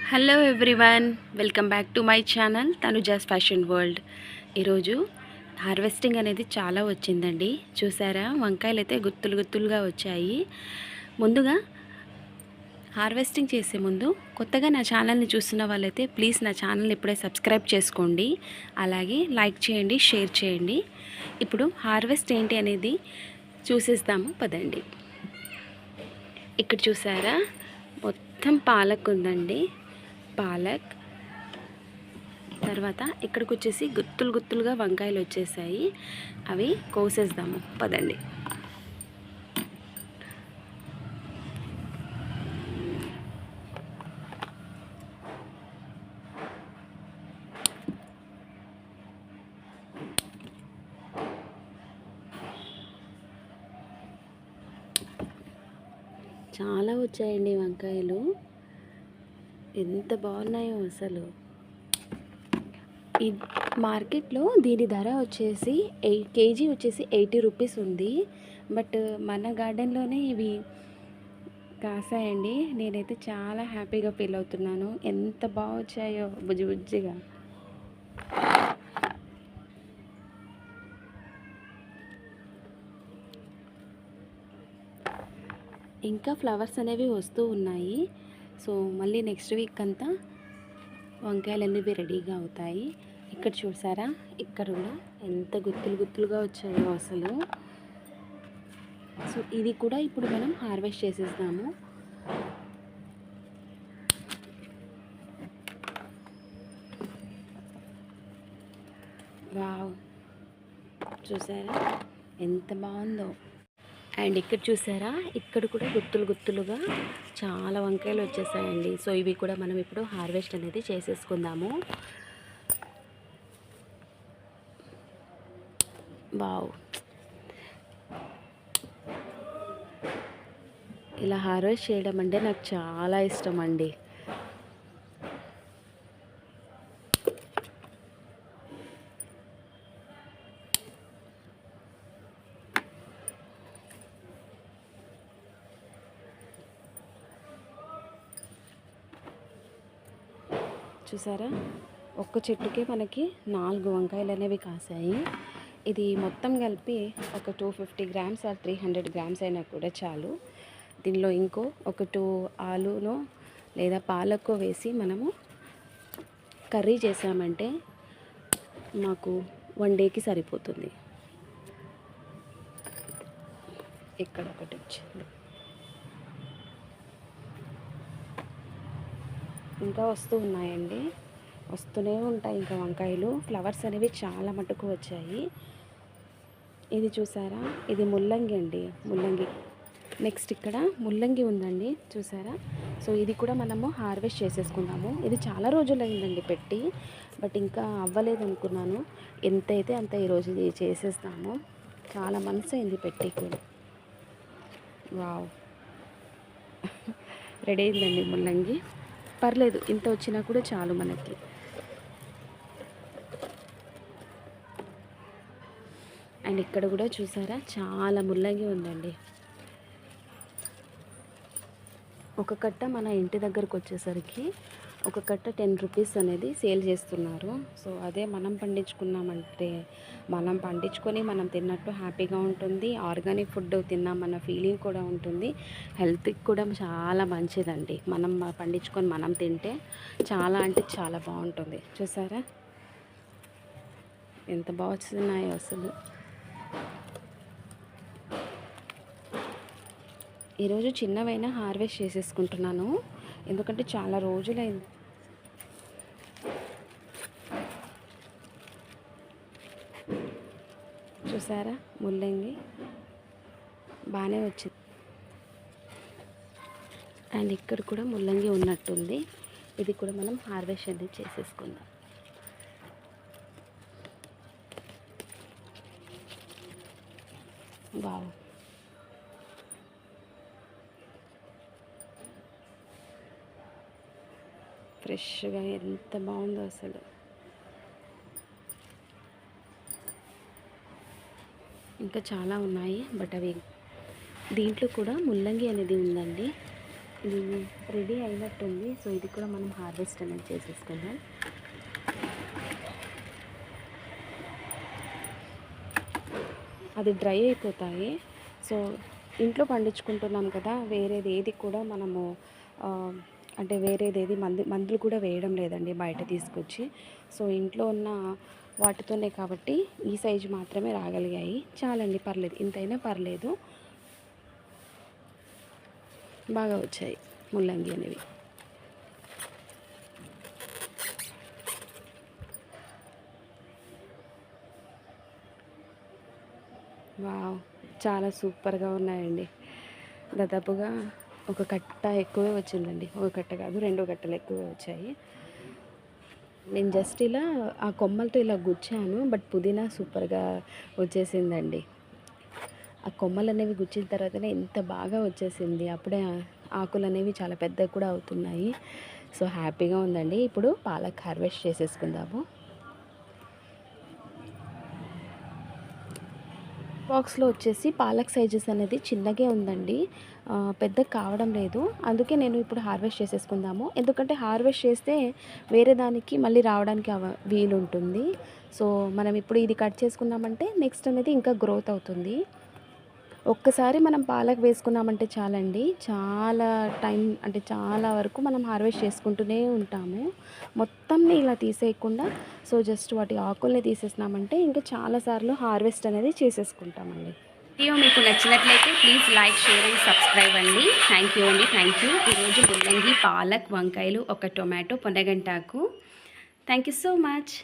Hello everyone, welcome back to my channel Tanuja's fashion world. ఈరోజు harvesting అనేది చాలా వచ్చిందండి. చూసారా, వంకాయలు అయితే గుత్తులు గుత్తులుగా వచ్చాయి. ముందుగా హార్వెస్టింగ్ చేసే ముందు కొత్తగా నా ఛానల్ని చూస్తున్న వాళ్ళైతే ప్లీజ్ నా ఛానల్ని ఇప్పుడే సబ్స్క్రైబ్ చేసుకోండి, అలాగే లైక్ చేయండి, షేర్ చేయండి. ఇప్పుడు హార్వెస్ట్ ఏంటి అనేది చూసేస్తాము పదండి. ఇక్కడ చూసారా, మొత్తం పాలక్ ఉందండి. పాలక్ తర్వాత ఇక్కడికి వచ్చేసి గుత్తులు గుత్తులుగా వంకాయలు వచ్చేసాయి. అవి కోసేద్దాము పదండి. చాలా వచ్చాయండి వంకాయలు, ఎంత బాగున్నాయో అసలు. ఈ మార్కెట్లో దీని ధర వచ్చేసి కేజీ వచ్చేసి 80 రూపీస్ ఉంది. బట్ మన గార్డెన్లోనే ఇవి కాసాయండి. నేనైతే చాలా హ్యాపీగా ఫీల్ అవుతున్నాను. ఎంత బాగా వచ్చాయో బుజ్జి బుజ్జిగా. ఇంకా ఫ్లవర్స్ అనేవి వస్తూ ఉన్నాయి. సో మళ్ళీ నెక్స్ట్ వీక్ అంతా వంకాయలు అనేవి రెడీగా అవుతాయి. ఇక్కడ చూసారా, ఇక్కడ కూడా ఎంత గుత్తులు గుత్తులుగా వచ్చాయో అసలు. సో ఇది కూడా ఇప్పుడు మనం హార్వెస్ట్ చేసేస్తాము. వావ్, చూసారా ఎంత బాగుందో. అండ్ ఇక్కడ చూసారా, ఇక్కడ కూడా గుత్తులు గుత్తులుగా చాలా వంకాయలు వచ్చేసాయండి. సో ఇవి కూడా మనం ఇప్పుడు హార్వెస్ట్ అనేది చేసేసుకుందాము. వావ్, ఇలా హార్వెస్ట్ చేయడం అంటే నాకు చాలా ఇష్టం అండి. చూసారా, ఒక్క చెట్టుకే మనకి 4 వంకాయలు అనేవి కాసాయి. ఇది మొత్తం కలిపి ఒక 250 గ్రామ్స్ ఆర్ 300 గ్రామ్స్ అయినా కూడా చాలు. దీనిలో ఇంకో ఒక 2 ఆలునో లేదా పాలకో వేసి మనము కర్రీ చేసామంటే మాకు 1 డేకి సరిపోతుంది. ఇక్కడ ఒకటి వచ్చింది, ఇంకా వస్తూ ఉన్నాయండి, వస్తూనే ఉంటాయి ఇంకా వంకాయలు. ఫ్లవర్స్ అనేవి చాలా మటుకు వచ్చాయి. ఇది చూసారా, ఇది ముల్లంగి అండి, ముల్లంగి. నెక్స్ట్ ఇక్కడ ముల్లంగి ఉందండి, చూసారా. సో ఇది కూడా మనము హార్వెస్ట్ చేసేసుకుందాము. ఇది చాలా రోజులు అయిందండి పెట్టి, బట్ ఇంకా అవ్వలేదు అనుకున్నాను. ఎంత అయితే అంత ఈరోజు ఇది చేసేస్తాము. చాలా మనసు అయింది పెట్టి కూడా. వావ్, రెడీ అయిందండి ముల్లంగి. పర్లేదు, ఇంత వచ్చినా కూడా చాలు మనకి. అండ్ ఇక్కడ కూడా చూసారా, చాలా ముల్లంగి ఉందండి. ఒక కట్ట మన ఇంటి దగ్గరకు వచ్చేసరికి ఒక కట్ట 10 రూపీస్ అనేది సేల్ చేస్తున్నారు. సో అదే మనం పండించుకున్నామంటే, మనం పండించుకొని మనం తిన్నట్టు హ్యాపీగా ఉంటుంది. ఆర్గానిక్ ఫుడ్ తిన్నామన్న ఫీలింగ్ కూడా ఉంటుంది. హెల్త్కి కూడా చాలా మంచిదండి. మనం పండించుకొని మనం తింటే చాలా అంటే చాలా బాగుంటుంది. చూసారా ఎంత బాగా వస్తున్నాయో అసలు. ఈరోజు చిన్నవైనా హార్వెస్ట్ చేసేసుకుంటున్నాను, ఎందుకంటే చాలా రోజులైంది. చూసారా, ముల్లంగి బాగానే వచ్చింది. అండ్ ఇక్కడ కూడా ముల్లంగి ఉన్నట్టుంది. ఇది కూడా మనం హార్వెస్ట్ అనేది చేసేసుకుందాం. వావ్, ఫ్రెష్గా ఎంత బాగుందో అసలు. ఇంకా చాలా ఉన్నాయి, బట్ అవి దీంట్లో కూడా ముల్లంగి అనేది ఉందండి. ఇది రెడీ అయినట్టుంది. సో ఇది కూడా మనం హార్వెస్ట్ అనేది చేసేసుకుందాం. అది డ్రై అయిపోతాయి. సో ఇంట్లో పండించుకుంటున్నాం కదా, వేరేది ఏది కూడా మనము అంటే వేరేది ఏది మందులు కూడా వేయడం లేదండి బయట తీసుకొచ్చి. సో ఇంట్లో ఉన్న వాటితోనే కాబట్టి ఈ సైజు మాత్రమే రాగలిగాయి. చాలండి, పర్లేదు, ఇంతైనా పర్లేదు. బాగా వచ్చాయి ముల్లంగి అనేవి. వావ్, చాలా సూపర్గా ఉన్నాయండి. దాదాపుగా ఒక కట్ట ఎక్కువే వచ్చిందండి. ఒక కట్ట కాదు, 2 కట్టలు ఎక్కువే వచ్చాయి. నేను జస్ట్ ఇలా ఆ కొమ్మలతో ఇలా గుచ్చాను, బట్ పుదీనా సూపర్గా వచ్చేసిందండి. ఆ కొమ్మలు అనేవి గుచ్చిన తర్వాతనే ఎంత బాగా వచ్చేసింది. అప్పుడే ఆకులు అనేవి చాలా పెద్దగా కూడా అవుతున్నాయి. సో హ్యాపీగా ఉందండి. ఇప్పుడు పాలక్ హార్వెస్ట్ చేసేసుకుందాము. బాక్స్లో వచ్చేసి పాలక్ సైజెస్ అనేది చిన్నగే ఉందండి, పెద్ద కావడం లేదు. అందుకే నేను ఇప్పుడు హార్వెస్ట్ చేసేసుకుందాము. ఎందుకంటే హార్వెస్ట్ చేస్తే వేరే దానికి మళ్ళీ రావడానికి వీలు ఉంటుంది. సో మనం ఇప్పుడు ఇది కట్ చేసుకున్నామంటే నెక్స్ట్ అనేది ఇంకా గ్రోత్ అవుతుంది. ఒక్కసారి మనం పాలక్ వేసుకున్నామంటే చాలండి, చాలా టైం అంటే చాలా వరకు మనం హార్వెస్ట్ చేసుకుంటూనే ఉంటాము. మొత్తంని ఇలా తీసేయకుండా సో జస్ట్ వాటి ఆకుల్ని తీసేసినామంటే ఇంకా చాలాసార్లు హార్వెస్ట్ అనేది చేసేసుకుంటామండి. వీడియో మీకు నచ్చినట్లయితే please like, share and subscribe అండి. థ్యాంక్ యూ అండి, థ్యాంక్ యూ. ఈరోజు ముల్లంగి, పాలక్, వంకాయలు, ఒక టొమాటో, పొన్నగంటాకు. Thank you so much.